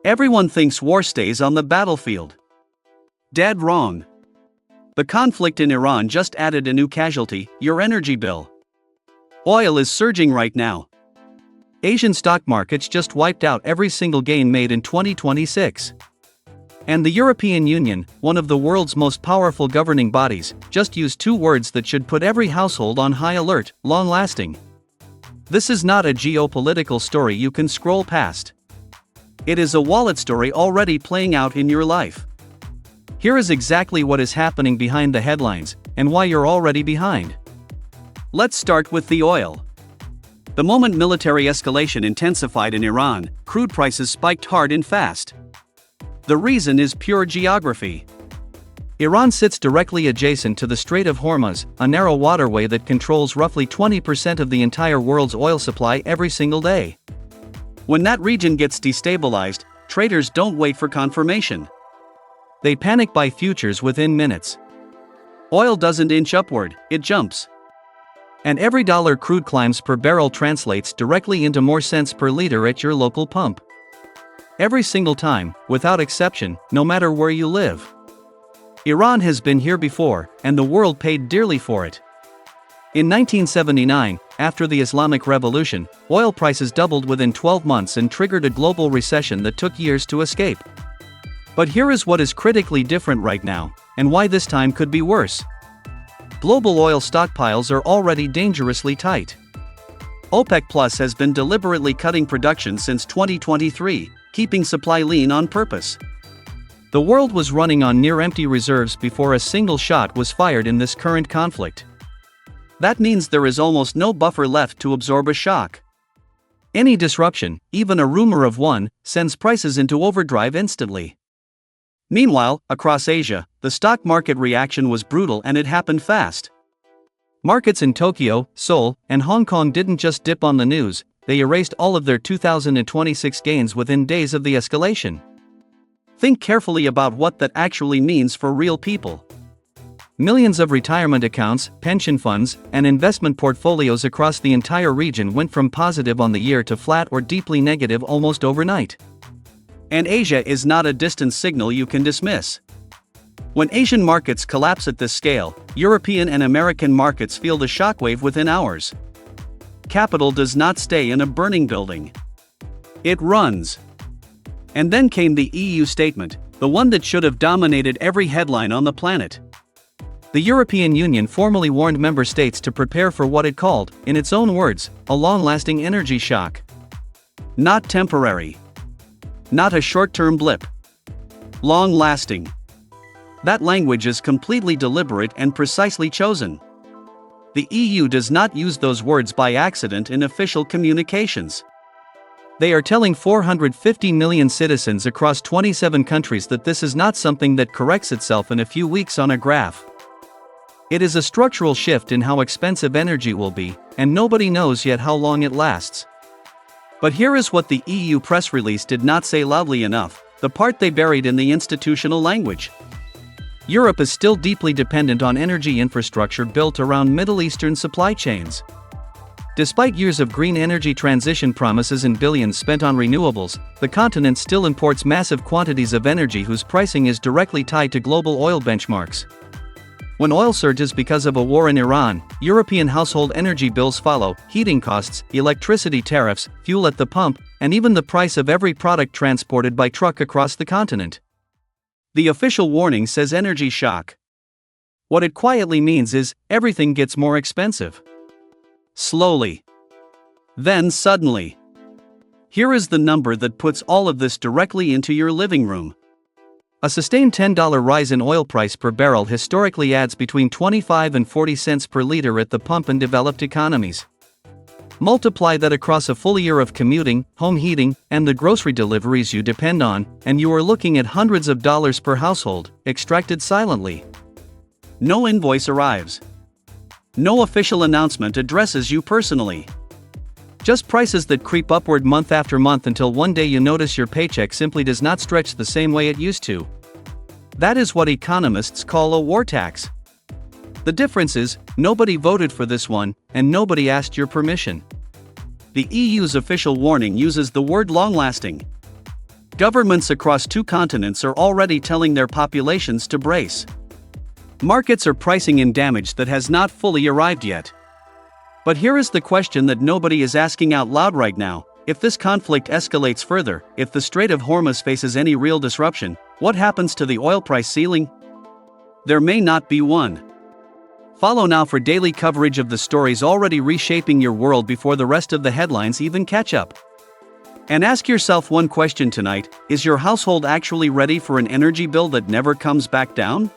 Everyone thinks war stays on the battlefield. Dead wrong. The conflict in Iran just added a new casualty: your energy bill. Oil is surging right now. Asian stock markets just wiped out every single gain made in 2026. And the European Union, one of the world's most powerful governing bodies, just used two words that should put every household on high alert: long-lasting. This is not a geopolitical story you can scroll past. It is a wallet story already playing out in your life. Here is exactly what is happening behind the headlines, and why you're already behind. Let's start with the oil. The moment military escalation intensified in Iran, crude prices spiked hard and fast. The reason is pure geography. Iran sits directly adjacent to the Strait of Hormuz, a narrow waterway that controls roughly 20% of the entire world's oil supply every single day. When that region gets destabilized, traders don't wait for confirmation. They panic buy futures within minutes. Oil doesn't inch upward, it jumps. And every dollar crude climbs per barrel translates directly into more cents per liter at your local pump. Every single time, without exception, no matter where you live. Iran has been here before, and the world paid dearly for it. In 1979, after the Islamic Revolution, oil prices doubled within 12 months and triggered a global recession that took years to escape. But here is what is critically different right now, and why this time could be worse. Global oil stockpiles are already dangerously tight. OPEC Plus has been deliberately cutting production since 2023, keeping supply lean on purpose. The world was running on near-empty reserves before a single shot was fired in this current conflict. That means there is almost no buffer left to absorb a shock. Any disruption, even a rumor of one, sends prices into overdrive instantly. Meanwhile, across Asia, the stock market reaction was brutal and it happened fast. Markets in Tokyo, Seoul, and Hong Kong didn't just dip on the news, they erased all of their 2026 gains within days of the escalation. Think carefully about what that actually means for real people. Millions of retirement accounts, pension funds, and investment portfolios across the entire region went from positive on the year to flat or deeply negative almost overnight. And Asia is not a distant signal you can dismiss. When Asian markets collapse at this scale, European and American markets feel the shockwave within hours. Capital does not stay in a burning building. It runs. And then came the EU statement, the one that should have dominated every headline on the planet. The European Union formally warned member states to prepare for what it called, in its own words, a long-lasting energy shock. Not temporary. Not a short-term blip. Long-lasting. That language is completely deliberate and precisely chosen. The EU does not use those words by accident in official communications. They are telling 450 million citizens across 27 countries that this is not something that corrects itself in a few weeks on a graph. It is a structural shift in how expensive energy will be, and nobody knows yet how long it lasts. But here is what the EU press release did not say loudly enough, the part they buried in the institutional language. Europe is still deeply dependent on energy infrastructure built around Middle Eastern supply chains. Despite years of green energy transition promises and billions spent on renewables, the continent still imports massive quantities of energy whose pricing is directly tied to global oil benchmarks. When oil surges because of a war in Iran, European household energy bills follow: heating costs, electricity tariffs, fuel at the pump, and even the price of every product transported by truck across the continent. The official warning says energy shock. What it quietly means is, everything gets more expensive. Slowly. Then suddenly. Here is the number that puts all of this directly into your living room. A sustained $10 rise in oil price per barrel historically adds between 25 and 40 cents per liter at the pump in developed economies. Multiply that across a full year of commuting, home heating, and the grocery deliveries you depend on, and you are looking at hundreds of dollars per household, extracted silently. No invoice arrives. No official announcement addresses you personally. Just prices that creep upward month after month until one day you notice your paycheck simply does not stretch the same way it used to. That is what economists call a war tax. The difference is, nobody voted for this one, and nobody asked your permission. The EU's official warning uses the word long-lasting. Governments across 2 continents are already telling their populations to brace. Markets are pricing in damage that has not fully arrived yet. But here is the question that nobody is asking out loud right now: if this conflict escalates further, if the Strait of Hormuz faces any real disruption, what happens to the oil price ceiling? There may not be one. Follow now for daily coverage of the stories already reshaping your world before the rest of the headlines even catch up. And ask yourself one question tonight: is your household actually ready for an energy bill that never comes back down?